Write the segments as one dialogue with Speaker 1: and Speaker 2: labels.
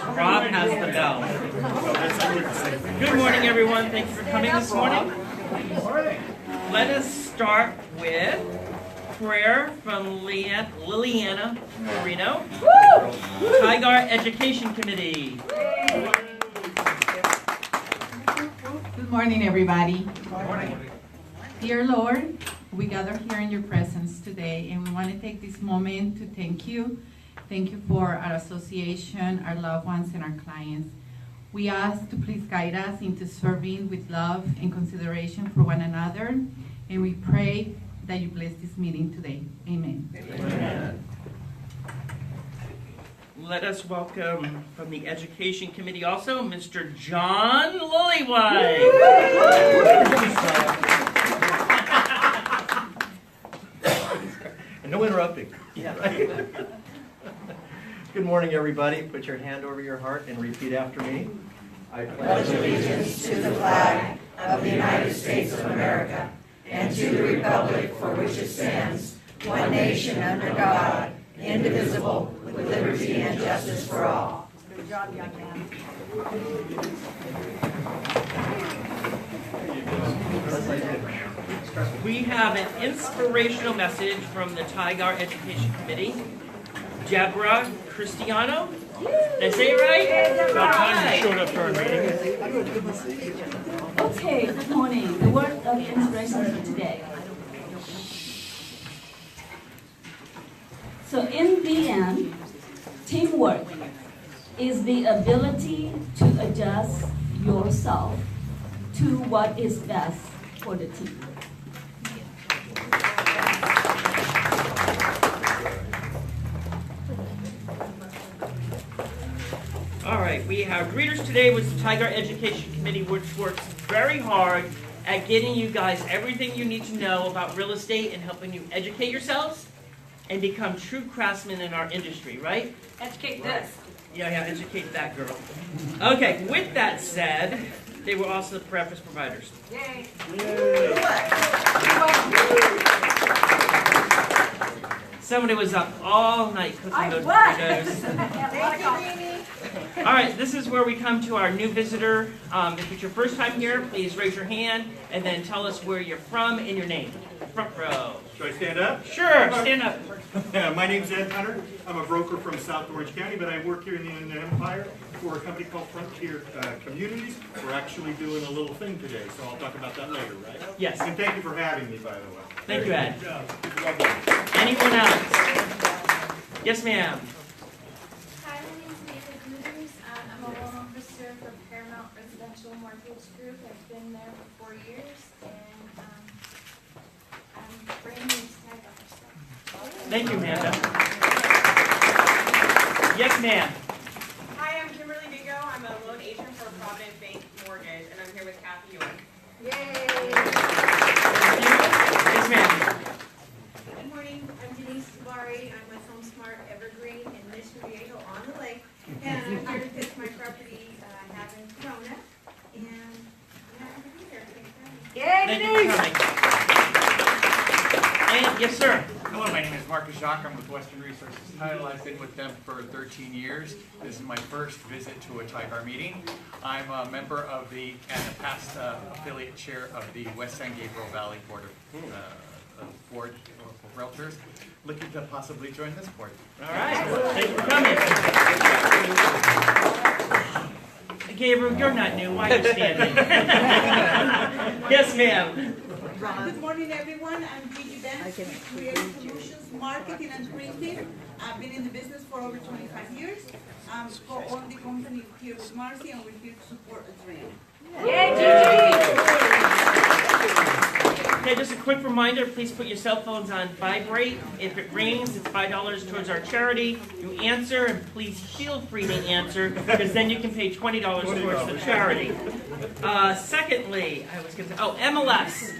Speaker 1: because Rob has the bell. Good morning, everyone. Thank you for coming this morning. Let us start with prayer from Liliana Marino, TIGAR Education Committee.
Speaker 2: Good morning, everybody.
Speaker 1: Good morning.
Speaker 2: Dear Lord, we gather here in your presence today, and we want to take this moment to thank you. Thank you for our association, our loved ones, and our clients. We ask to please guide us into serving with love and consideration for one another, and we pray that you bless this meeting today. Amen.
Speaker 1: Amen. Let us welcome from the Education Committee also Mr. John Lillywhite.
Speaker 3: And no interrupting.
Speaker 1: Yeah.
Speaker 3: Good morning, everybody. Put your hand over your heart and repeat after me. I
Speaker 4: pledge allegiance to the flag of the United States of America and to the republic for which it stands, one nation under God, indivisible, with liberty and justice for all. Good job, young man.
Speaker 1: We have an inspirational message from the TIGAR Education Committee. Deborah Cristiano. Did I say it right?
Speaker 5: About time you showed up to our meeting.
Speaker 6: Okay, good morning. The word of inspiration for today. So in the end, teamwork is the ability to adjust yourself to what is best for the team.
Speaker 1: All right, we have readers today with the TIGAR Education Committee, which works very hard at getting you guys everything you need to know about real estate and helping you educate yourselves and become true craftsmen in our industry, right?
Speaker 4: Educate this.
Speaker 1: Yeah, educate that girl. Okay, with that said, they were also the preface providers.
Speaker 4: Yay.
Speaker 1: Somebody was up all night cooking those potatoes.
Speaker 4: Thank you, Amy.
Speaker 1: All right, this is where we come to our new visitor. If it's your first time here, please raise your hand and then tell us where you're from and your name. Front row.
Speaker 5: Should I stand up?
Speaker 1: Sure, stand up.
Speaker 5: My name's Ed Hunter. I'm a broker from South Orange County, but I work here in the Inland Empire for a company called Frontier Communities. We're actually doing a little thing today, so I'll talk about that later, right?
Speaker 1: Yes.
Speaker 5: And thank you for having me, by the way.
Speaker 1: Thank you, Ed. Anyone else? Yes, ma'am.
Speaker 7: Hi, my name is Nathan Cougars. I'm a loan officer for Paramount Residential Mortgage Group. I've been there for 4 years, and I'm brand new to TIGAR.
Speaker 1: Thank you, Amanda. Yes, ma'am.
Speaker 8: Hi, I'm Kimberly Vigo. I'm a loan agent for Provident Bank Mortgage, and I'm here with Kathy York.
Speaker 7: Yay!
Speaker 1: Yes, ma'am.
Speaker 9: Good morning, I'm Denise Tabari. I'm with Home Smart Evergreen in Mission Viejo on the lake. And I'm here to pitch my property I have in Corona. And I'm happy to be here.
Speaker 1: Thank you for coming. And, yes, sir.
Speaker 10: Hello, my name is Marcus Jacques. I'm with Western Resources Title. I've been with them for 13 years. This is my first visit to a TIGAR meeting. I'm a member of the, and a past affiliate chair of the West San Gabriel Valley Board of Realtors, looking to possibly join this board.
Speaker 1: All right. Thank you for coming. Gabriel, you're not new. Why are you standing? Yes, ma'am.
Speaker 11: Good morning, everyone. I'm Gigi Benz with Creative Solutions Marketing and Printing. I've been in the business for over 25 years. Co-own the company here with Marcy, and we're here to support a dream.
Speaker 1: Yay, Okay, just a quick reminder, please put your cell phones on vibrate. If it rings, it's $5 towards our charity. You answer, and please feel free to answer, because then you can pay $20 towards the charity. Secondly, I was going to say, MLS.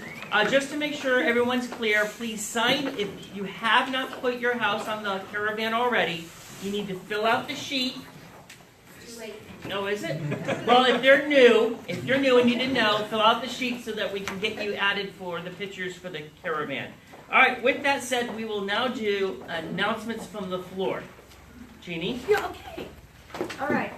Speaker 1: Just to make sure everyone's clear, please sign. If you have not put your house on the caravan already, you need to fill out the sheet. No, is it? Well, if you're new and you didn't know, fill out the sheet so that we can get you added for the pictures for the caravan. All right, with that said, we will now do announcements from the floor. Jeannie?
Speaker 12: Yeah, okay. All right.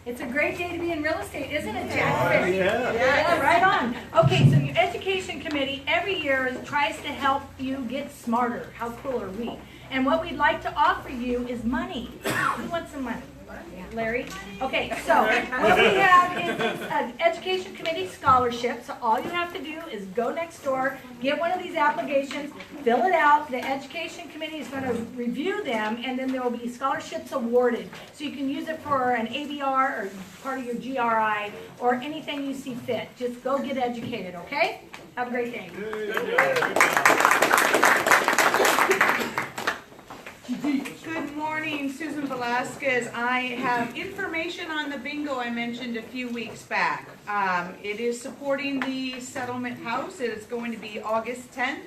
Speaker 12: It's a great day to be in real estate, isn't it, Jack?
Speaker 3: Yeah.
Speaker 12: Yeah, right on. Okay, so your education committee every year tries to help you get smarter. How cool are we? And what we'd like to offer you is money. Who wants some money? Larry? Okay, so what we have is an education committee scholarship. So all you have to do is go next door, get one of these applications, fill it out. The education committee is going to review them, and then there will be scholarships awarded. So you can use it for an ABR or part of your GRI or anything you see fit. Just go get educated, okay? Have a great day.
Speaker 11: Good morning, Susan Velasquez. I have information on the bingo I mentioned a few weeks back. It is supporting the settlement house. It is going to be August 10th.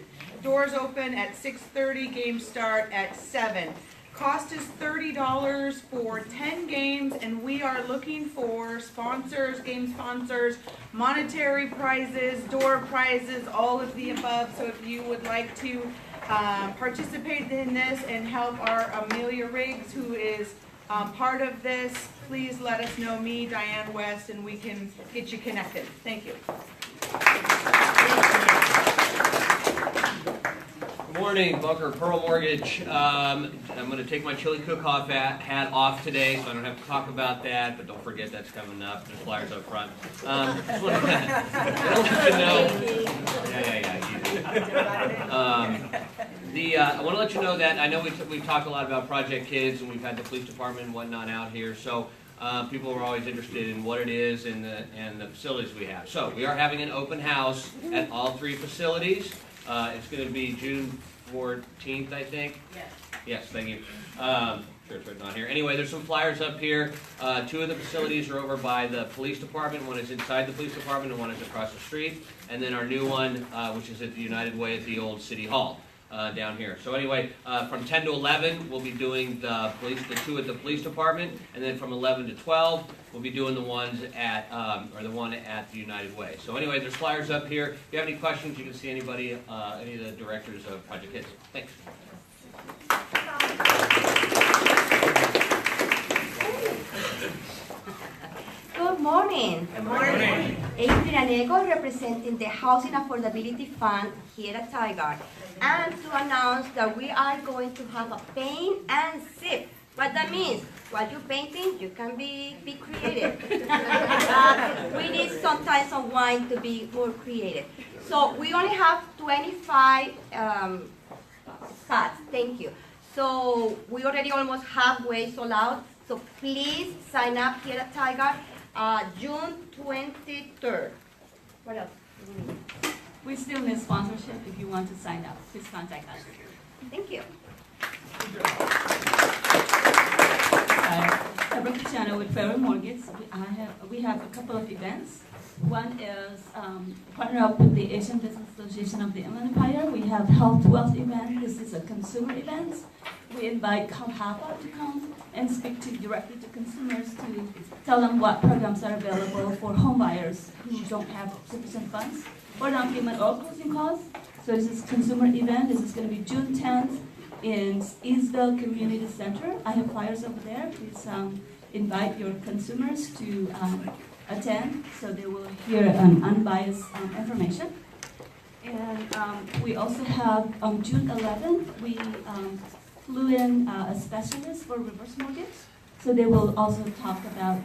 Speaker 11: Doors open at 6:30, games start at 7. Cost is $30 for 10 games, and we are looking for sponsors, game sponsors, monetary prizes, door prizes, all of the above. So if you would like to participate in this and help our Amelia Riggs, who is part of this, please let us know, me, Diane West, and we can get you connected. Thank you.
Speaker 13: Good morning, Bunker Pearl Mortgage. I'm going to take my chili cook-off hat off today, so I don't have to talk about that, but don't forget that's coming up. There's flyers up front. Just want to let you know. I want to let you know that I know we've talked a lot about Project Kids, and we've had the police department and whatnot out here, so people are always interested in what it is and the facilities we have. So we are having an open house at all 3 facilities. It's going to be June 14th, I think. Yes. Yes, thank you. Sure it's written on here. Anyway, there's some flyers up here. 2 of the facilities are over by the police department. One is inside the police department, and one is across the street. And then our new one, which is at the United Way at the old City Hall. Down here. So anyway, from 10 to 11, we'll be doing the 2 at the police department, and then from 11 to 12, we'll be doing the ones at, or the one at the United Way. So anyway, there's flyers up here. If you have any questions, you can see anybody, any of the directors of Project Kids. Thanks.
Speaker 14: Good morning. Good morning. Adrian Ego, representing the Housing Affordability Fund here at TIGAR, and to announce that we are going to have a paint and sip. What that means, while you're painting, you can be creative. We need sometimes some wine to be more creative. So we only have 25 spots. Thank you. So we already almost halfway sold out. So please sign up here at TIGAR. June 23rd. What else?
Speaker 6: We still need sponsorship. If you want to sign up, please contact us.
Speaker 14: Thank you.
Speaker 6: Deborah Cristiano with Federal Mortgage. We have a couple of events. One is partner up with the Asian Business Association of the Inland Empire. We have Health Wealth event. This is a consumer event. We invite CalHAPA to come and speak directly to consumers to tell them what programs are available for home buyers who don't have sufficient funds or down payment or closing costs. So this is a consumer event. This is going to be June 10th in Eastville Community Center. I have flyers over there. Please invite your consumers to attend so they will hear unbiased information. And we also have on June 11th, we flew in a specialist for reverse mortgage. So they will also talk about,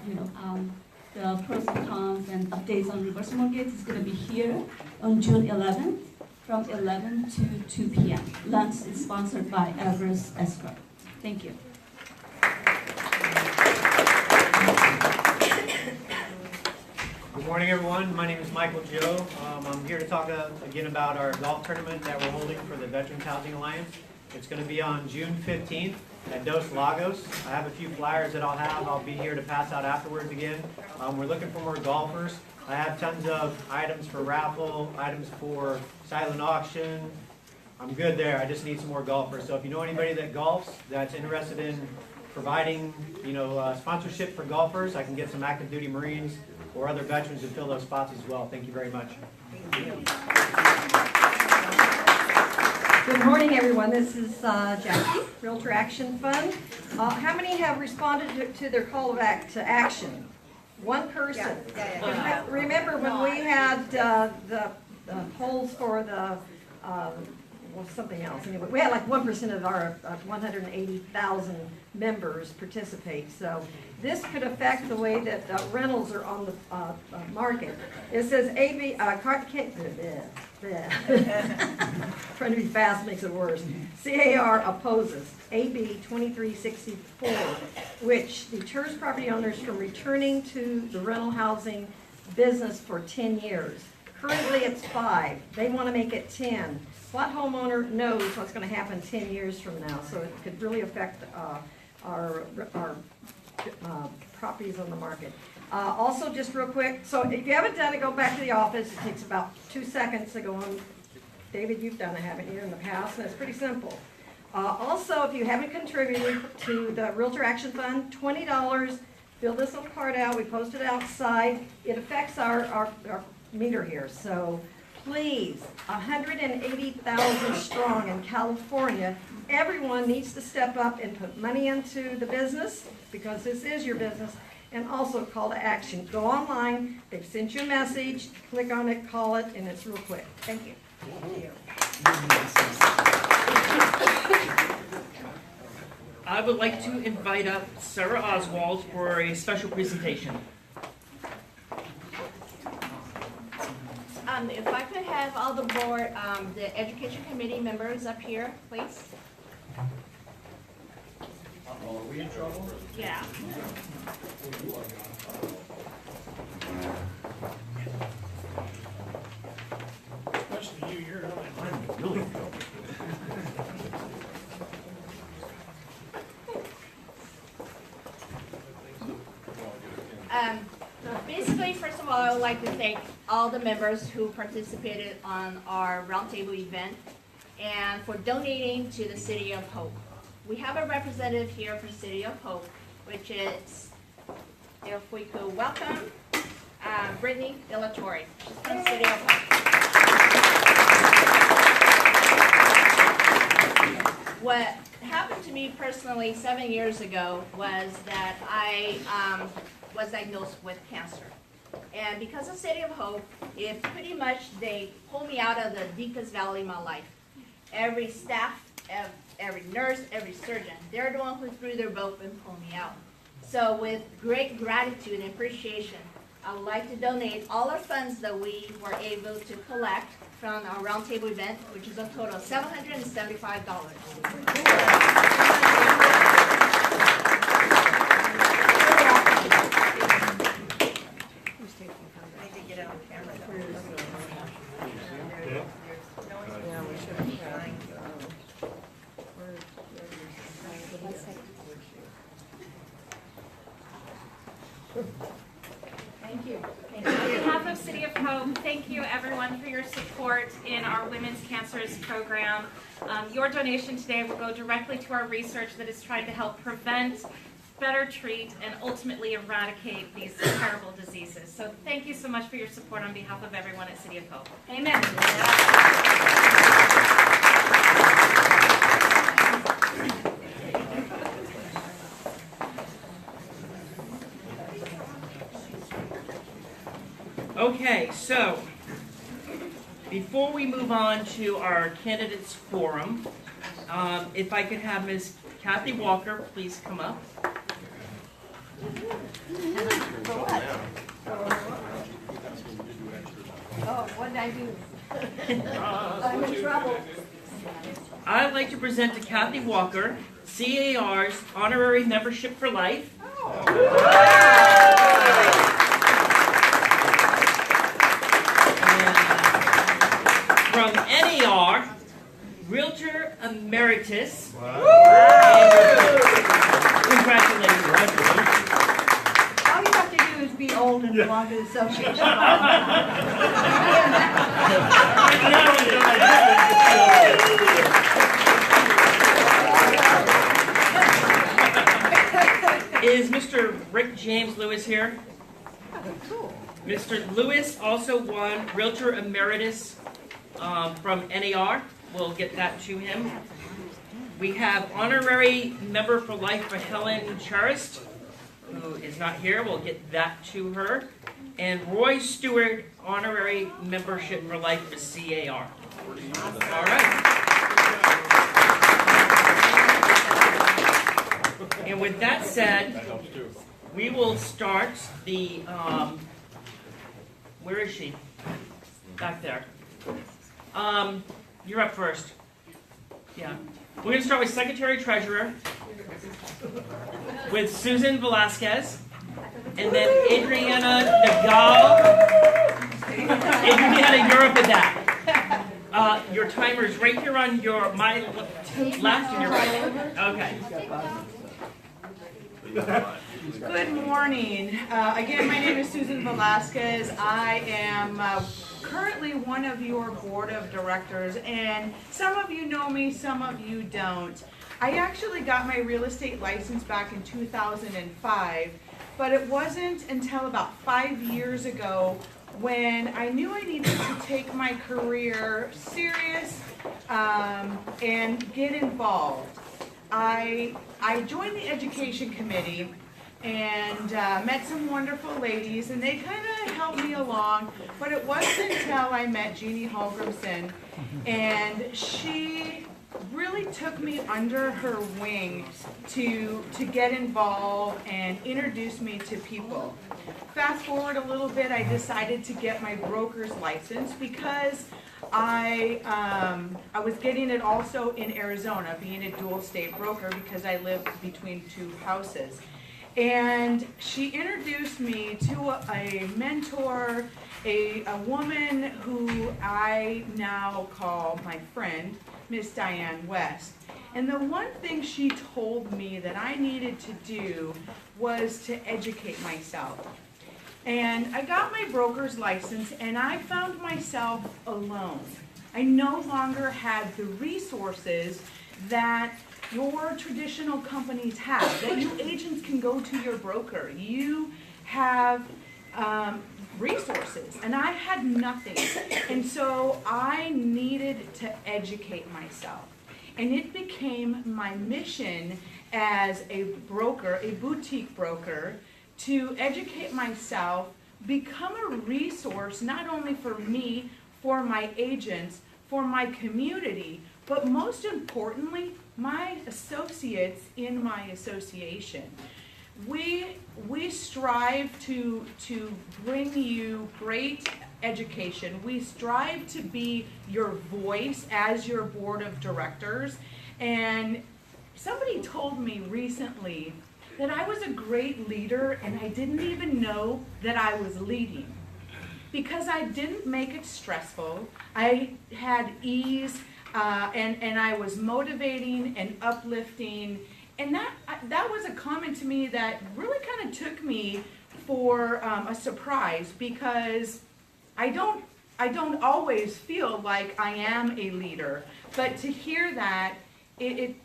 Speaker 6: the pros and cons and updates on reverse mortgage. It's going to be here on June 11th from 11 to 2 p.m. Lunch is sponsored by Everest Escrow. Thank you.
Speaker 15: Good morning, everyone. My name is Michael Joe. I'm here to talk again about our golf tournament that we're holding for the Veterans Housing Alliance. It's going to be on June 15th at Dos Lagos. I have a few flyers that I'll be here to pass out afterwards again. We're looking for more golfers. I have tons of items for raffle, items for silent auction. I'm good there. I just need some more golfers. So if you know anybody that golfs that's interested in providing, sponsorship for golfers, I can get some active duty Marines or other veterans to fill those spots as well. Thank you very much.
Speaker 16: Thank you. Good morning, everyone. This is Jackie, Realtor Action Fund. How many have responded to their call to action? One person.
Speaker 9: Yeah.
Speaker 16: Remember when we had the polls for the, well, something else, anyway, we had like 1% of our 180,000 members participate, so this could affect the way that rentals are on the market. It says trying to be fast makes it worse. CAR opposes AB 2364, which deters property owners from returning to the rental housing business for 10 years. Currently, it's 5. They want to make it 10. What homeowner knows what's going to happen 10 years from now? So it could really affect our properties on the market. Also, just real quick, so if you haven't done it, go back to the office. It takes about 2 seconds to go on. David, you've done it, haven't you, in the past? And it's pretty simple. Also, if you haven't contributed to the Realtor Action Fund, $20, fill this little card out. We post it outside. It affects our meter here. So please, 180,000 strong in California. Everyone needs to step up and put money into the business, because this is your business, and also call to action. Go online, they've sent you a message, click on it, call it, and it's real quick. Thank you.
Speaker 1: I would like to invite up Sarah Oswald for a special presentation.
Speaker 17: If I could have all the board, the education committee members up here, please.
Speaker 3: Are we in trouble?
Speaker 17: Yeah.
Speaker 5: Especially you, you're
Speaker 3: I'm really in trouble.
Speaker 17: Basically, first of all, I would like to thank all the members who participated on our roundtable event and for donating to the City of Hope. We have a representative here for City of Hope, which is, if we could welcome Brittany Delatorre. She's from the City of Hope. What happened to me personally 7 years ago was that I was diagnosed with cancer. And because of City of Hope, it pretty much, they pulled me out of the deepest valley of my life. Every staff, every nurse, every surgeon, they're the one who threw their boat and pulled me out. So with great gratitude and appreciation, I would like to donate all our funds that we were able to collect from our roundtable event, which is a total of $775.
Speaker 7: Thank you. On behalf of City of Hope, thank you everyone for your support in our Women's Cancers program. Your donation today will go directly to our research that is trying to help prevent, better treat, and ultimately eradicate these terrible diseases. So thank you so much for your support on behalf of everyone at City of Hope. Amen.
Speaker 1: Okay, so before we move on to our candidates forum, if I could have Ms. Kathy Walker please come up.
Speaker 16: For what? Oh, what did I do? I'm in trouble.
Speaker 1: I'd like to present to Kathy Walker, CAR's honorary membership for life. From NAR, Realtor Emeritus. Congratulations.
Speaker 16: All you have to do is be old and belong to the association.
Speaker 1: Is Mr. Rick James Lewis here?
Speaker 16: Cool.
Speaker 1: Mr. Lewis also won Realtor Emeritus from NAR. We'll get that to him. We have honorary member for life for Helen Charist, who is is not here. We'll get that to her. And Roy Stewart, honorary membership for life with CAR. All right. And with that said, we will start the, where is she? Back there. You're up first. Yeah. We're going to start with Secretary Treasurer, with Susan Velasquez, and then Adriana Nagal. Adriana, you're up with that. Your timer is right here on your left and your right. Okay.
Speaker 18: Good morning. Again, my name is Susan Velasquez. I am currently one of your board of directors, and some of you know me, some of you don't. I actually got my real estate license back in 2005, but it wasn't until about 5 years ago when I knew I needed to take my career serious and get involved. I joined the education committee and met some wonderful ladies, and they kind of helped me along, but it wasn't until I met Jeannie Holgrimson, and she really took me under her wing to get involved and introduce me to people. Fast forward a little bit, I decided to get my broker's license because I was getting it also in Arizona, being a dual state broker because I lived between two houses. And she introduced me to a mentor, a woman who I now call my friend, Miss Diane West. And the one thing she told me that I needed to do was to educate myself. And I got my broker's license, and I found myself alone. I no longer had the resources that your traditional companies have, that you agents can go to your broker. You have resources, and I had nothing. And so I needed to educate myself. And it became my mission as a broker, a boutique broker, to educate myself, become a resource not only for me, for my agents, for my community, but most importantly, my associates in my association. We strive to bring you great education. We strive to be your voice as your board of directors. And somebody told me recently that I was a great leader and I didn't even know that I was leading. Because I didn't make it stressful, I had ease, and I was motivating and uplifting, and that was a comment to me that really kind of took me for a surprise, because I don't always feel like I am a leader, but to hear that, it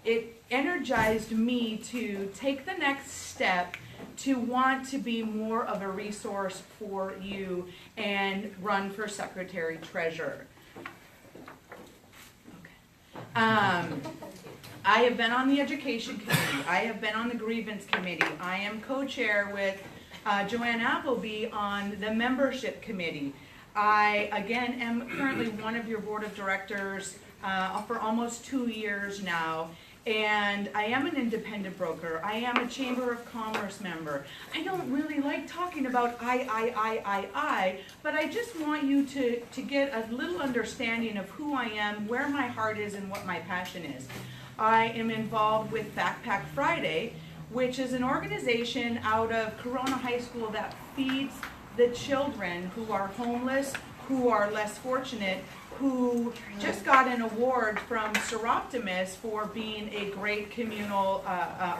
Speaker 18: energized me to take the next step to want to be more of a resource for you and run for Secretary Treasurer. Okay. I have been on the Education Committee. I have been on the Grievance Committee. I am co-chair with Joanne Appleby on the Membership Committee. I, again, am currently one of your Board of Directors for almost 2 years now. And I am an independent broker. I am a Chamber of Commerce member. I don't really like talking about I, but I just want you to get a little understanding of who I am, where my heart is, and what my passion is. I am involved with Backpack Friday, which is an organization out of Corona High School that feeds the children who are homeless, who are less fortunate, who just got an award from Seroptimus for being a great communal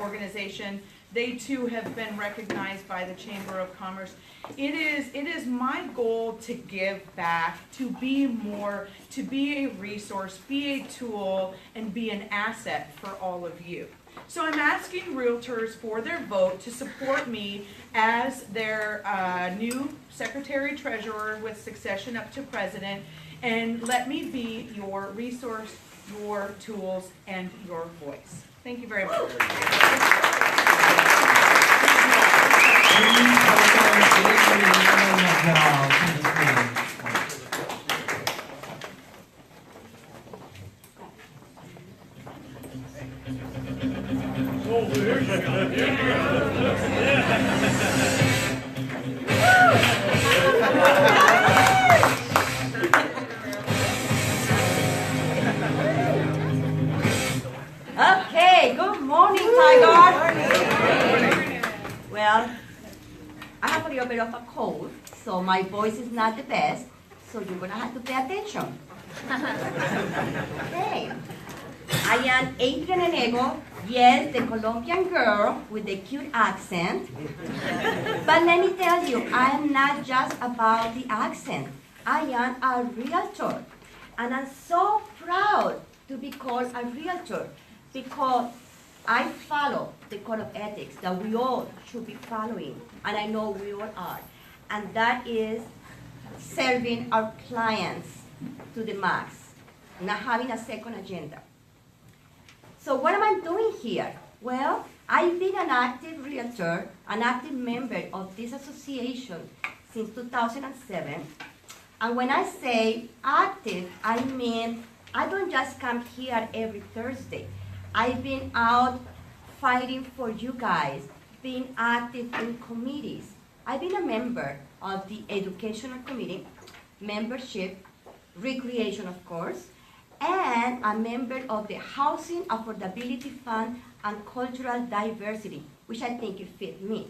Speaker 18: organization. They too have been recognized by the Chamber of Commerce. It is my goal to give back, to be more, to be a resource, be a tool, and be an asset for all of you. So I'm asking realtors for their vote to support me as their new Secretary Treasurer with succession up to President, and let me be your resource, your tools, and your voice. Thank you very much.
Speaker 14: Okay, good morning, Tigar. Well, I have a little bit of a cold, so my voice is not the best, so you're gonna have to pay attention. Okay. I am Adriana Nego, yes, the Colombian girl with the cute accent. But let me tell you, I am not just about the accent. I am a realtor, and I'm so proud to be called a realtor because I follow the code of ethics that we all should be following, and I know we all are, and that is serving our clients to the max, not having a second agenda. So what am I doing here? Well, I've been an active realtor, an active member of this association since 2007. And when I say active, I mean I don't just come here every Thursday. I've been out fighting for you guys, being active in committees. I've been a member of the Educational Committee, membership, recreation, of course, and a member of the Housing Affordability Fund and Cultural Diversity, which I think it fit me.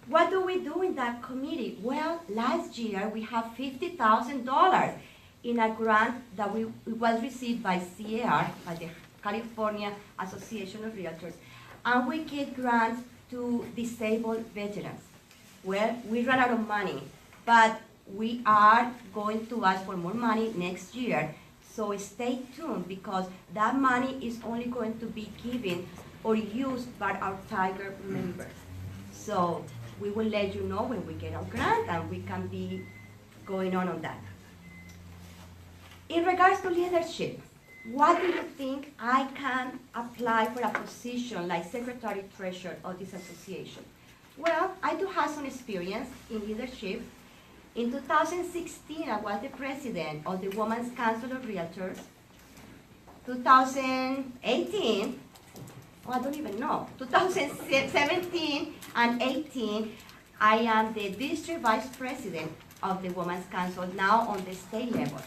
Speaker 14: What do we do in that committee? Well, last year we have $50,000 in a grant that was received by CAR, by the California Association of Realtors, and we give grants to disabled veterans. Well, we ran out of money, but we are going to ask for more money next year. So stay tuned because that money is only going to be given or used by our TIGAR members. So we will let you know when we get our grant and we can be going on that. In regards to leadership, what do you think I can apply for a position like Secretary Treasurer of this association? Well, I do have some experience in leadership. In 2016, I was the president of the Women's Council of Realtors. 2018, oh, I don't even know. 2017 and 18, I am the district vice president of the Women's Council, now on the state level.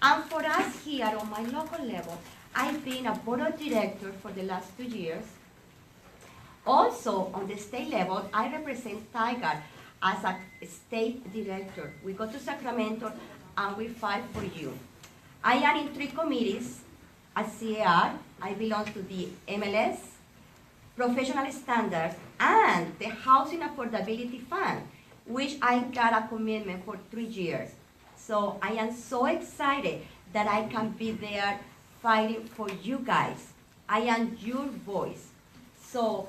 Speaker 14: And for us here on my local level, I've been a board of director for the last 2 years. Also, on the state level, I represent TIGAR as a state director. We go to Sacramento and we fight for you. I am in 3 committees at CAR. I belong to the MLS, Professional Standards, and the Housing Affordability Fund, which I got a commitment for 3 years. So I am so excited that I can be there fighting for you guys. I am your voice. So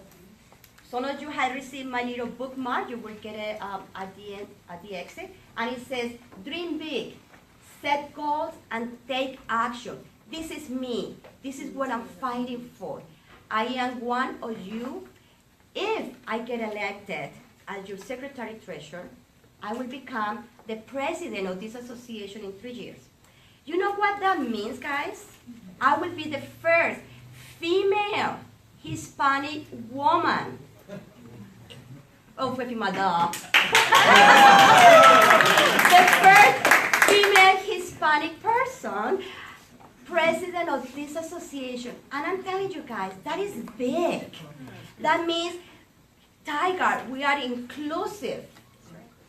Speaker 14: some of you have received my little bookmark. You will get it at the end, at the exit. And it says, dream big, set goals, and take action. This is me. This is what I'm fighting for. I am one of you. If I get elected as your Secretary Treasurer, I will become the president of this association in 3 years. You know what that means, guys? I will be the first female Hispanic woman. Oh, fue filmada. The first female Hispanic person president of this association. And I'm telling you guys, that is big. That means, TIGAR, we are inclusive.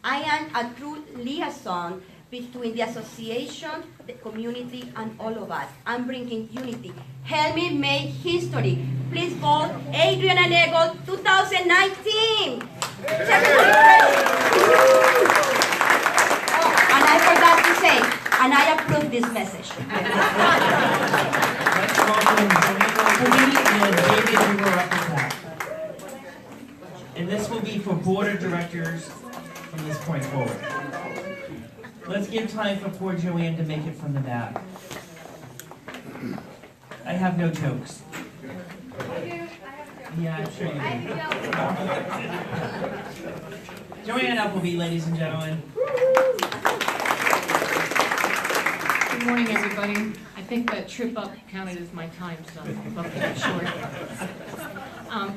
Speaker 14: I am a true liaison between the association, the community, and all of us. I'm bringing unity. Help me make history. Please vote Adriana Nego 2019. And I forgot to say, and I approve this message.
Speaker 1: Let's welcome Joanna and David, who are up to that. And this will be for board of directors from this point forward. Let's give time for poor Joanne to make it from the back. I have no jokes. Yeah, I'm sure you do. Joanne Appleby, ladies and gentlemen.
Speaker 19: Good morning, everybody. I think that trip up counted as my time, so I'll keep it short.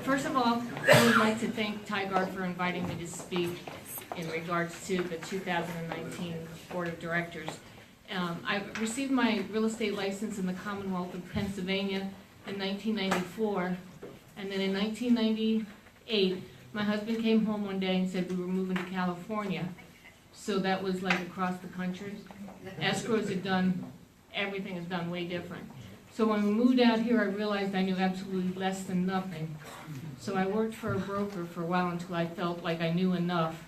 Speaker 20: First of all, I would like to thank TIGAR for inviting me to speak in regards to the 2019 Board of Directors. I received my real estate license in the Commonwealth of Pennsylvania in 1994, and then in 1998, my husband came home one day and said we were moving to California. So that was like across the country. Escrows are done, everything is done way different. So when we moved out here, I realized I knew absolutely less than nothing. So I worked for a broker for a while until I felt like I knew enough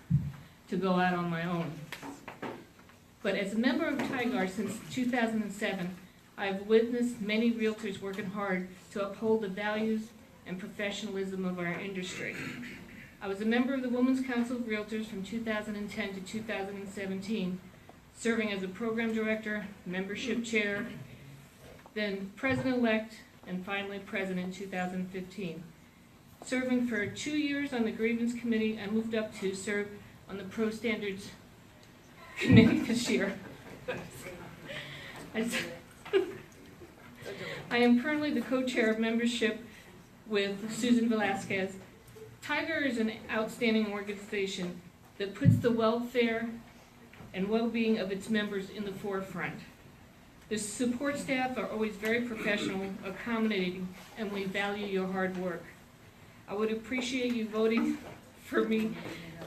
Speaker 20: to go out on my own. But as a member of TIGAR since 2007, I've witnessed many realtors working hard to uphold the values and professionalism of our industry. I was a member of the Women's Council of Realtors from 2010 to 2017, serving as a program director, membership chair, then president-elect, and finally president in 2015. Serving for 2 years on the grievance committee, I moved up to serve on the pro standards committee this year. I am currently the co-chair of membership with Susan Velasquez. TIGAR is an outstanding organization that puts the welfare and well-being of its members in the forefront. The support staff are always very professional, accommodating, and we value your hard work. I would appreciate you voting for me,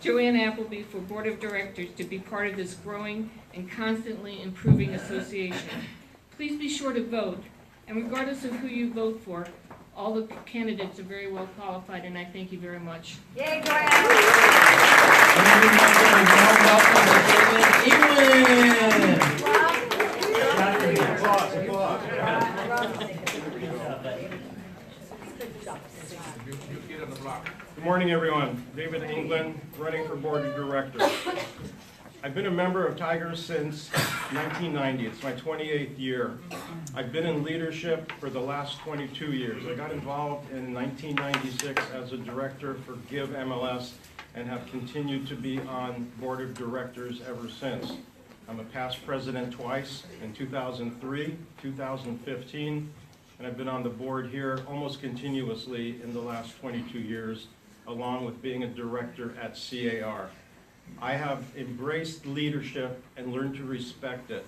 Speaker 20: Joanne Appleby, for Board of Directors to be part of this growing and constantly improving association. Please be sure to vote, and regardless of who you vote for, all the candidates are very well qualified, and I thank you very much.
Speaker 12: Yay,
Speaker 21: Good morning, everyone. David England, running for Board of Directors. I've been a member of TIGAR since 1990. It's my 28th year. I've been in leadership for the last 22 years. I got involved in 1996 as a director for Give MLS and have continued to be on Board of Directors ever since. I'm a past president twice, in 2003, 2015, and I've been on the board here almost continuously in the last 22 years, along with being a director at CAR. I have embraced leadership and learned to respect it.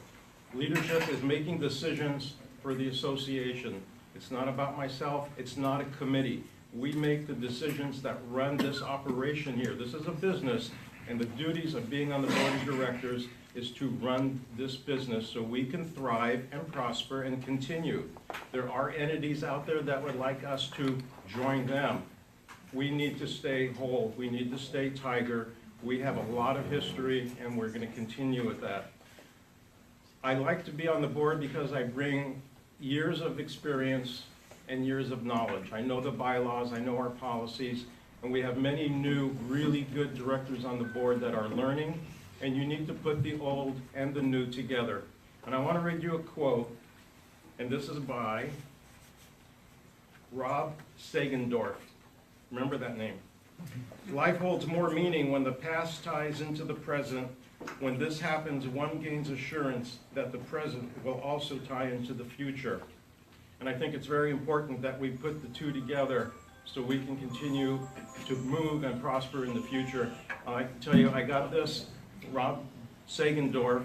Speaker 21: Leadership is making decisions for the association. It's not about myself, it's not a committee. We make the decisions that run this operation here. This is a business, and the duties of being on the Board of Directors is to run this business so we can thrive and prosper and continue. There are entities out there that would like us to join them. We need to stay whole. We need to stay TIGAR. We have a lot of history, and we're going to continue with that. I like to be on the board because I bring years of experience and years of knowledge. I know the bylaws, I know our policies, and we have many new, really good directors on the board that are learning, and you need to put the old and the new together. And I want to read you a quote, and this is by Rob Sagendorf. Remember that name. Life holds more meaning when the past ties into the present. When this happens, one gains assurance that the present will also tie into the future. And I think it's very important that we put the two together so we can continue to move and prosper in the future. I can tell you, I got this. Rob Sagendorf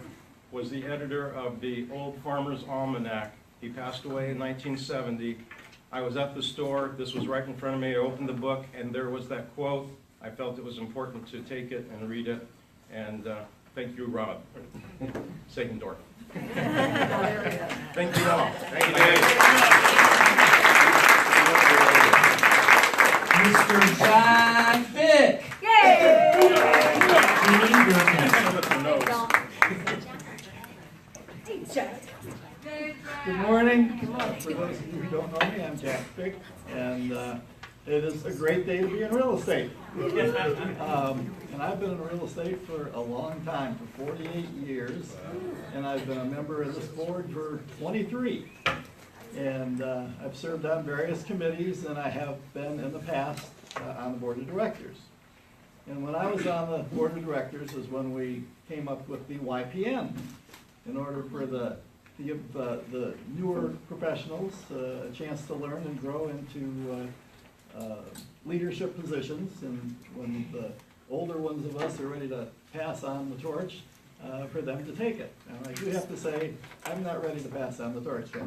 Speaker 21: was the editor of the Old Farmer's Almanac. He passed away in 1970. I was at the store, this was right in front of me, I opened the book, and there was that quote. I felt it was important to take it and read it, and thank you, Rob Sagendorf. Thank you all. Thank you, Dave.
Speaker 4: Mr. John Fick.
Speaker 22: Good morning. For those of you who don't know me, I'm Jack Fick, and it is a great day to be in real estate. And I've been in real estate for a long time, for 48 years, and I've been a member of this board for 23. And I've served on various committees, and I have been in the past on the board of directors. And when I was on the board of directors is when we came up with the YPN in order for to give the newer professionals a chance to learn and grow into leadership positions, and when the older ones of us are ready to pass on the torch, for them to take it. And I do have to say, I'm not ready to pass on the torch yet.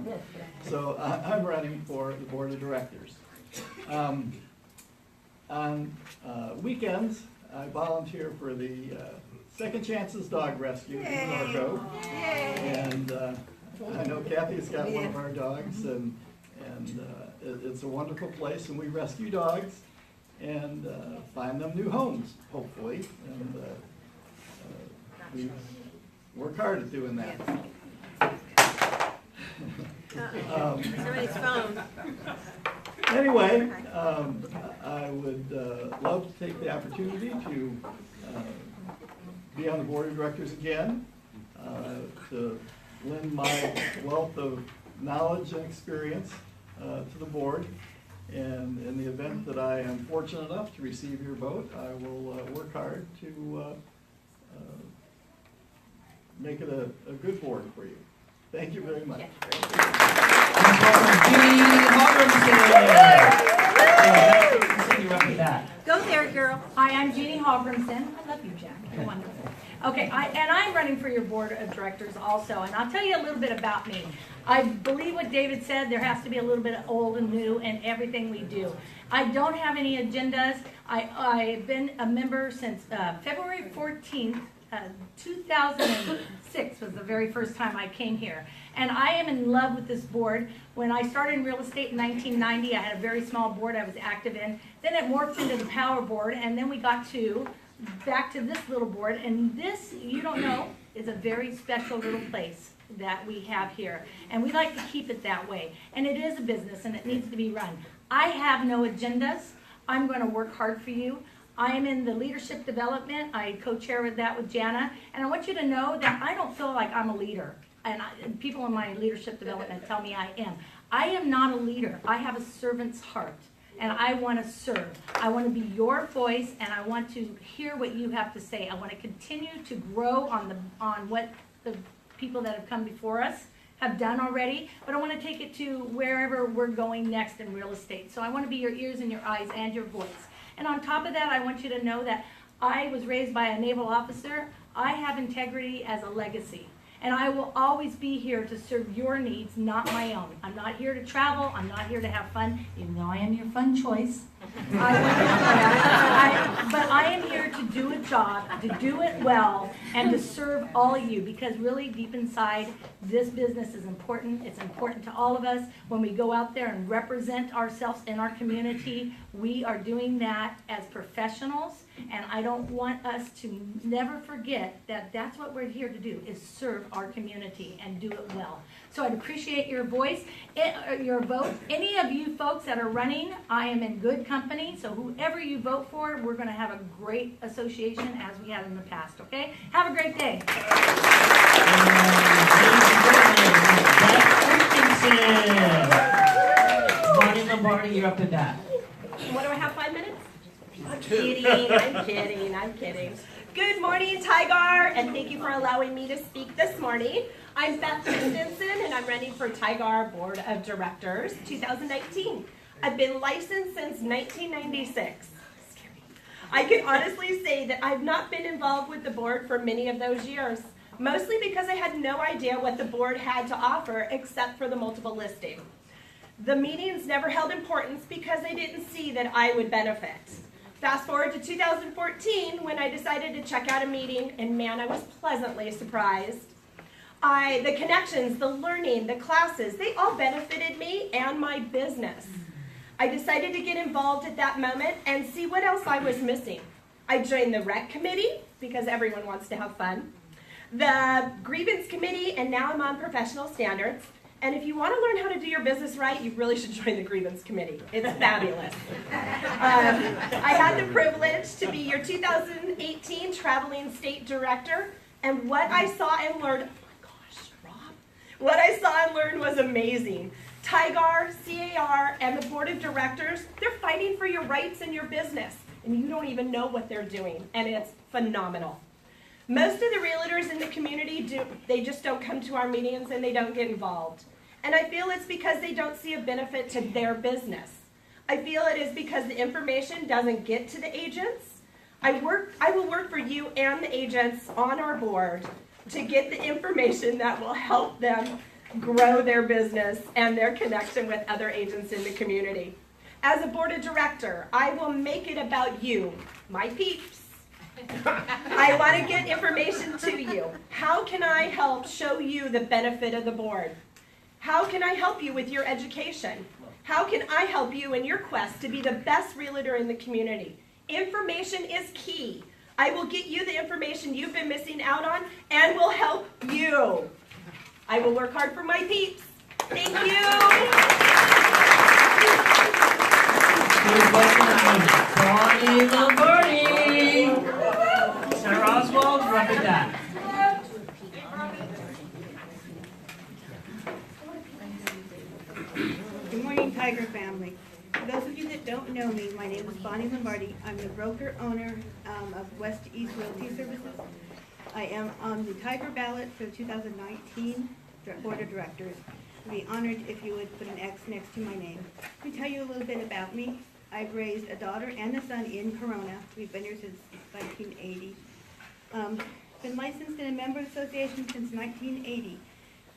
Speaker 22: So I'm running for the board of directors. On weekends, I volunteer for the Second Chances Dog Rescue in Norco. And I know Kathy's got one of our dogs, and it's a wonderful place, and we rescue dogs and find them new homes, hopefully. And we work hard at doing that.
Speaker 9: Somebody's phone.
Speaker 22: Anyway, I would love to take the opportunity to be on the board of directors again, to lend my wealth of knowledge and experience to the board. And in the event that I am fortunate enough to receive your vote, I will work hard to make it a good board for you. Thank you very much.
Speaker 9: Go there, girl.
Speaker 12: Hi, I'm Jeannie Halgrimson. I love you, Jack. You're wonderful. Okay, and I'm running for your board of directors also, and I'll tell you a little bit about me. I believe what David said, there has to be a little bit of old and new in everything we do. I don't have any agendas. I've been a member since February 14th, 2006 was the very first time I came here. And I am in love with this board. When I started in real estate in 1990, I had a very small board I was active in. Then it morphed into the power board, and then we got back to this little board. And this, you don't know, is a very special little place that we have here. And we like to keep it that way. And it is a business, and it needs to be run. I have no agendas. I'm going to work hard for you. I am in the leadership development. I co-chair with that with Jana. And I want you to know that I don't feel like I'm a leader. And people in my leadership development tell me I am. I am not a leader. I have a servant's heart. And I want to serve. I want to be your voice, and I want to hear what you have to say. I want to continue to grow on what the people that have come before us have done already, but I want to take it to wherever we're going next in real estate. So I want to be your ears and your eyes and your voice. And on top of that, I want you to know that I was raised by a naval officer. I have integrity as a legacy. And I will always be here to serve your needs, not my own. I'm not here to travel. I'm not here to have fun, even though I am your fun choice. But I am here to do a job, to do it well, and to serve all of you, because really deep inside, this business is important. It's important to all of us. When we go out there and represent ourselves in our community, we are doing that as professionals, and I don't want us to never forget that that's what we're here to do, is serve our community and do it well. So I'd appreciate your voice, your vote. Any of you folks that are running, I am in good company. So whoever you vote for, we're going to have a great association as we had in the past, okay? Have a great day.
Speaker 1: Bonnie Lombardi, you're up to bat.
Speaker 17: What do I have, 5 minutes? I'm kidding. Good morning, TIGAR, and thank you for allowing me to speak this morning. I'm Beth Christensen, and I'm running for TIGAR Board of Directors 2019. I've been licensed since 1996. I can honestly say that I've not been involved with the board for many of those years, mostly because I had no idea what the board had to offer except for the multiple listing. The meetings never held importance because I didn't see that I would benefit. Fast forward to 2014 when I decided to check out a meeting, and man, I was pleasantly surprised. The connections, the learning, the classes, they all benefited me and my business. I decided to get involved at that moment and see what else I was missing. I joined the rec committee because everyone wants to have fun, the grievance committee, and now I'm on professional standards. And if you want to learn how to do your business right, you really should join the grievance committee. It's fabulous. I had the privilege to be your 2018 traveling state director, and what I saw and learned, what I saw and learned was amazing. TIGAR, CAR, and the board of directors, they're fighting for your rights in your business, and you don't even know what they're doing, and it's phenomenal. Most of the realtors in the community, they just don't come to our meetings and they don't get involved. And I feel it's because they don't see a benefit to their business.
Speaker 2: I feel it is because the information doesn't get to the agents. I will work for you and the agents on our board to get the information that will help them grow their business and their connection with other agents in the community. As a board of director, I will make it about you, my peeps. I want to get information to you. How can I help show you the benefit of the board? How can I help you with your education? How can I help you in your quest to be the best realtor in the community? Information is key. I will get you the information you've been missing out on and will help you. I will work hard for my peeps. Thank you.
Speaker 1: Please welcome Bonnie Lombardi. Sarah Oswald, rub it down.
Speaker 8: Good morning, Tiger family. For those of you that don't know me, my name is Bonnie Lombardi. I'm the broker owner of West to East Realty Services. I am on the Tiger ballot for the 2019 Board of Directors. I'd be honored if you would put an X next to my name. Let me tell you a little bit about me. I've raised a daughter and a son in Corona. We've been here since 1980. Been licensed in a member association since 1980.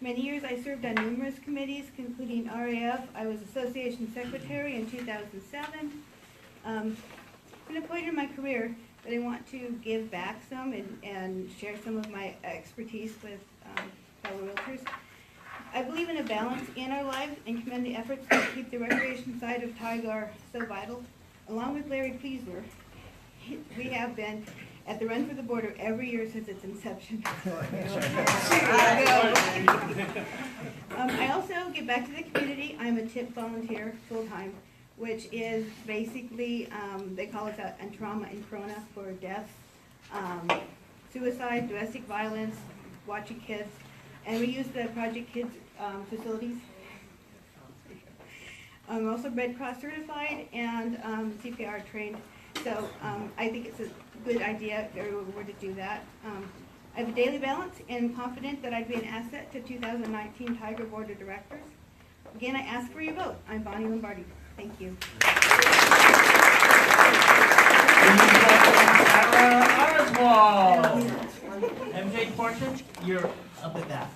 Speaker 8: Many years I served on numerous committees, including RAF. I was association secretary in 2007. Been a point in my career that I want to give back some and share some of my expertise with fellow realtors. I believe in a balance in our lives and commend the efforts to keep the recreation side of TIGAR so vital. Along with Larry Pleasler, we have been at the Run for the Border every year since its inception. I also give back to the community. I'm a TIP volunteer full-time, which is basically, they call it a trauma in Corona for deaths, suicide, domestic violence, watching kids, and we use the Project Kids facilities. I'm also Red Cross certified and CPR trained, so I think it's a good idea if everyone were to do that. I have a daily balance and confident that I'd be an asset to 2019 Tiger Board of Directors. Again, I ask for your vote. I'm Bonnie Lombardi. Thank you.
Speaker 1: Sarah Oswald. MJ Portion, you're up at that.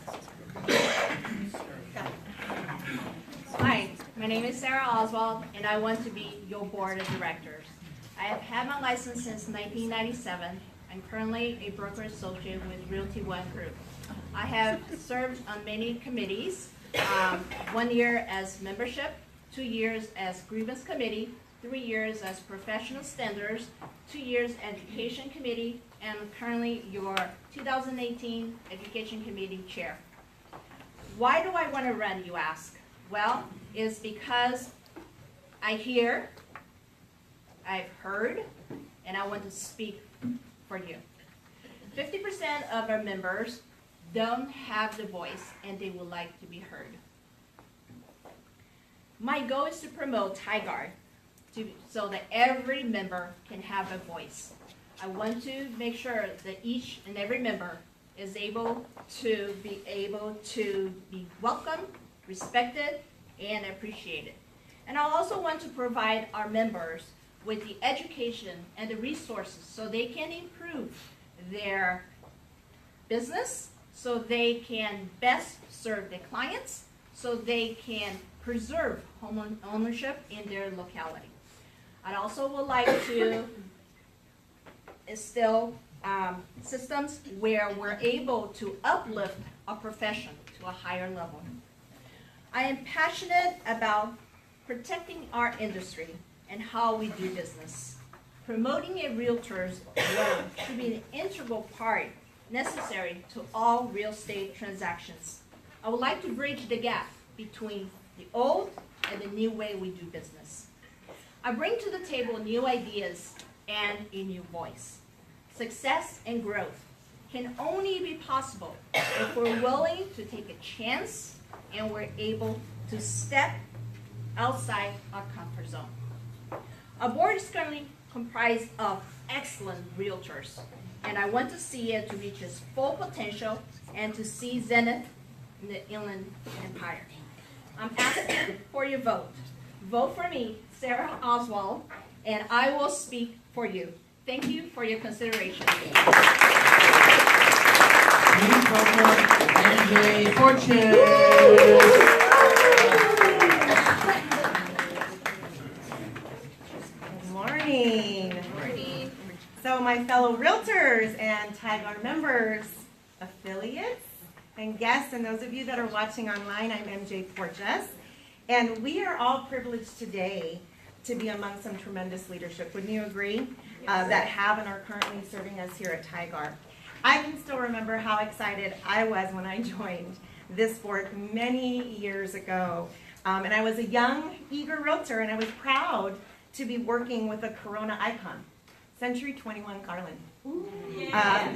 Speaker 17: Hi, my name is Sarah Oswald, and I want to be your board of directors. I have had my license since 1997. I'm currently a broker associate with Realty One Group. I have served on many committees, 1 year as membership, 2 years as grievance committee, 3 years as professional standards, 2 years education committee, and currently your 2018 education committee chair. Why do I want to run, you ask? Well, it's because I hear, I've heard, and I want to speak for you. 50% of our members don't have the voice and they would like to be heard. My goal is to promote TIGAR so that every member can have a voice. I want to make sure that each and every member is able to be welcomed, respected, and appreciated. And I also want to provide our members with the education and the resources so they can improve their business, so they can best serve their clients, so they can preserve home ownership in their locality. I also would like to instill systems where we're able to uplift our profession to a higher level. I am passionate about protecting our industry and how we do business. Promoting a realtor's role should be an integral part necessary to all real estate transactions. I would like to bridge the gap between the old and the new way we do business. I bring to the table new ideas and a new voice. Success and growth can only be possible if we're willing to take a chance and we're able to step outside our comfort zone. Our board is currently comprised of excellent realtors, and I want to see it to reach its full potential and to see zenith in the Inland Empire. I'm asking for your vote. vote for me, Sarah Oswald, and I will speak for you. Thank you for your consideration.
Speaker 1: Please vote for MJ Fortune.
Speaker 2: Good morning. So my fellow realtors and TIGAR members, affiliates, and guests, and those of you that are watching online, I'm MJ Porges, and we are all privileged today to be among some tremendous leadership. Wouldn't you agree? That have and are currently serving us here at TIGAR. I can still remember how excited I was when I joined this board many years ago. And I was a young, eager realtor, and I was proud to be working with a Corona icon, Century 21 Garland.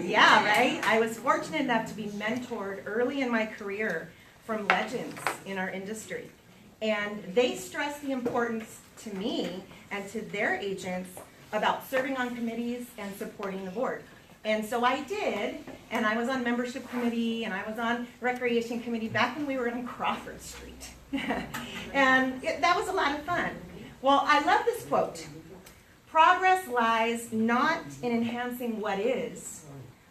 Speaker 2: Yeah, right? I was fortunate enough to be mentored early in my career from legends in our industry. And they stressed the importance to me and to their agents about serving on committees and supporting the board. And so I did, and I was on membership committee, and I was on recreation committee back when we were on Crawford Street. And that was a lot of fun. Well, I love this quote. Progress lies not in enhancing what is,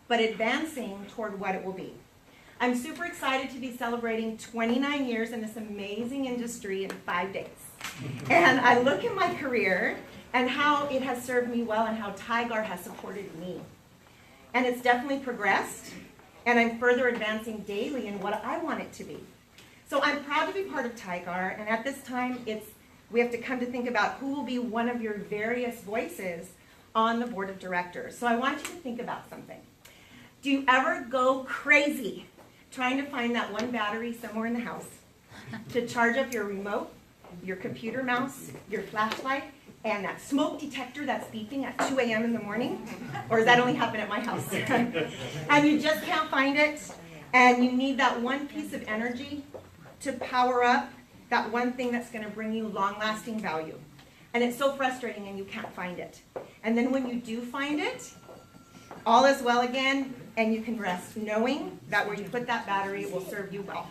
Speaker 2: but advancing toward what it will be. I'm super excited to be celebrating 29 years in this amazing industry in 5 days. And I look at my career and how it has served me well and how TIGAR has supported me. And it's definitely progressed, and I'm further advancing daily in what I want it to be. So I'm proud to be part of TIGAR, and at this time, we have to come to think about who will be one of your various voices on the board of directors. So I want you to think about something. Do you ever go crazy trying to find that one battery somewhere in the house to charge up your remote, your computer mouse, your flashlight, and that smoke detector that's beeping at 2 a.m. in the morning? Or does that only happen at my house? And you just can't find it, and you need that one piece of energy to power up that one thing that's going to bring you long-lasting value. And it's so frustrating and you can't find it. And then when you do find it, all is well again, and you can rest knowing that where you put that battery, it will serve you well.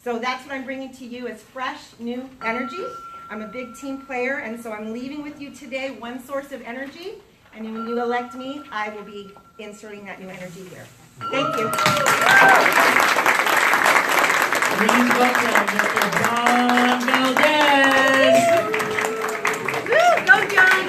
Speaker 2: So that's what I'm bringing to you is fresh, new energy. I'm a big team player, and so I'm leaving with you today one source of energy, and when you elect me, I will be inserting that new energy here. Thank you.
Speaker 1: Please welcome Mr. John Valdez.
Speaker 2: Woo, go John!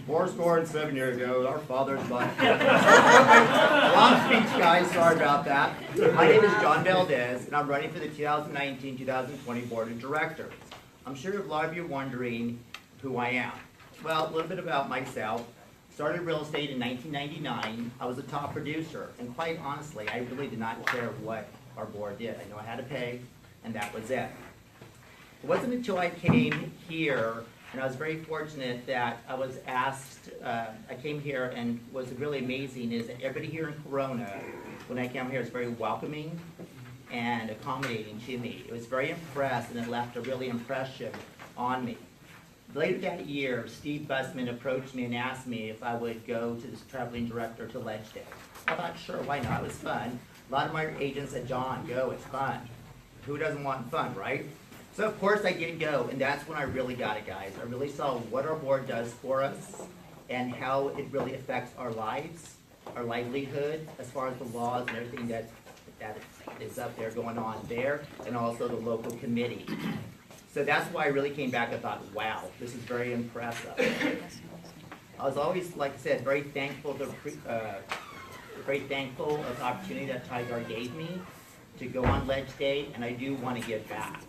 Speaker 10: Fourscore and 7 years ago, our fathers left. Long speech, guys. Sorry about that. My name is John Valdez, and I'm running for the 2019-2020 Board of Directors. I'm sure a lot of you are wondering who I am. Well, a little bit about myself. Started real estate in 1999. I was a top producer, and quite honestly, I really did not care what our board did. I know I had to pay, and that was it. It wasn't until I came here, and I was very fortunate that I was asked, I came here, and what's really amazing is that everybody here in Corona, when I came here, is very welcoming and accommodating to me. It was very impressed, and it left a really impression on me. Later that year, Steve Bussman approached me and asked me if I would go to this traveling director to Ledge Day. I thought, sure, why not? It was fun. A lot of my agents said, John, go, it's fun. Who doesn't want fun, right? So of course I did go, and that's when I really got it, guys. I really saw what our board does for us and how it really affects our lives, our livelihood, as far as the laws and everything that is up there going on there, and also the local committee. So that's why I really came back and thought, wow, this is very impressive. I was always, like I said, very thankful of the opportunity that TIGAR gave me to go on Ledge Day, and I do want to give back.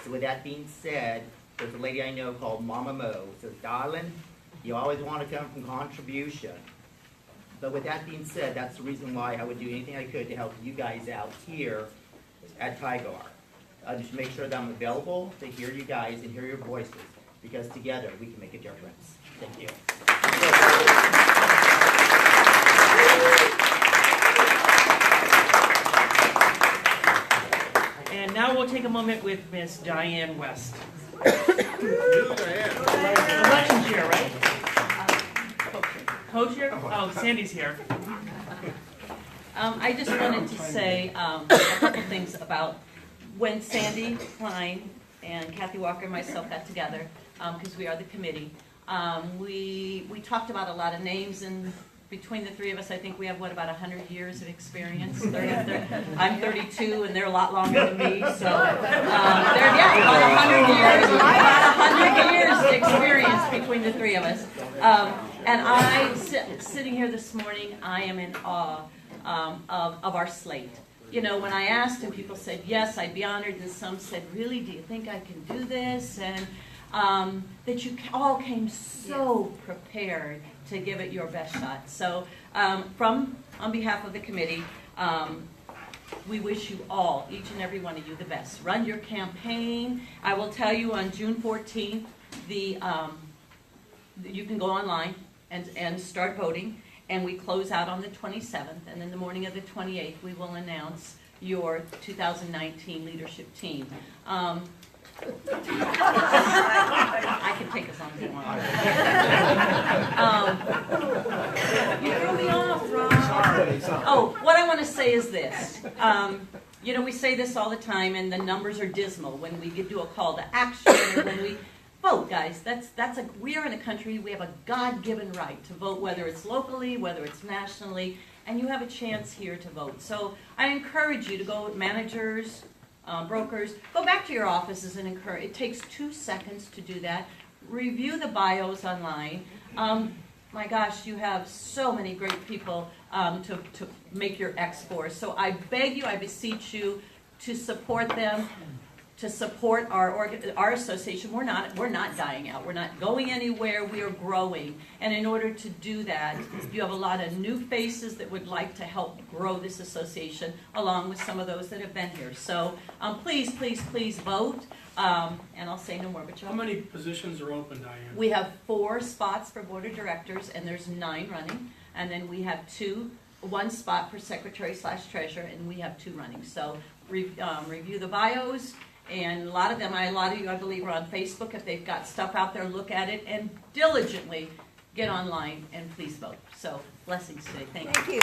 Speaker 10: So with that being said, there's a lady I know called Mama Mo. Says, darling, you always want to come from contribution. But with that being said, that's the reason why I would do anything I could to help you guys out here at TIGAR. Just make sure that I'm available to hear you guys and hear your voices, because together we can make a difference. Thank you.
Speaker 1: And now we'll take a moment with Miss Diane West. Election's here, right? Co-chair? Oh, Sandy's here.
Speaker 11: I just wanted to say a couple things about when Sandy Klein and Kathy Walker and myself got together, because we are the committee. We talked about a lot of names, and between the three of us, I think we have, about 100 years of experience. I'm 32, and they're a lot longer than me, so about 100 years experience between the three of us. And sitting here this morning, I am in awe of our slate. You know, when I asked and people said, yes, I'd be honored, and some said, really, do you think I can do this? And that you all came so prepared to give it your best shot. So on behalf of the committee, we wish you all, each and every one of you, the best. Run your campaign. I will tell you on June 14th, you can go online and start voting. And we close out on the 27th, and in the morning of the 28th, we will announce your 2019 leadership team. I can take us on if you want. You threw me off, Rob. Oh, what I want to say is this. You know, we say this all the time, and the numbers are dismal when we do a call to action or when we vote, guys. We are in a country, we have a God-given right to vote, whether it's locally, whether it's nationally, and you have a chance here to vote. So I encourage you to go, managers, brokers, go back to your offices and encourage. It takes 2 seconds to do that. Review the bios online. My gosh, you have so many great people to make your X for. So I beg you, I beseech you to support them, to support our association. We're not dying out. We're not going anywhere. We are growing. And in order to do that, you have a lot of new faces that would like to help grow this association, along with some of those that have been here. So please, please, please vote. And I'll say no more. But
Speaker 13: how many positions are open, Diane?
Speaker 11: We have 4 spots for board of directors, and there's 9 running. And then we have 1 spot for secretary/treasurer, and we have 2 running. So review the bios. And a lot of you, I believe, are on Facebook. If they've got stuff out there, look at it, and diligently get online and please vote. So, blessings today. Thank you.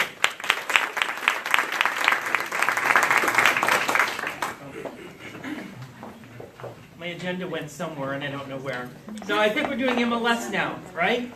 Speaker 1: My agenda went somewhere, and I don't know where. So I think we're doing MLS now, right?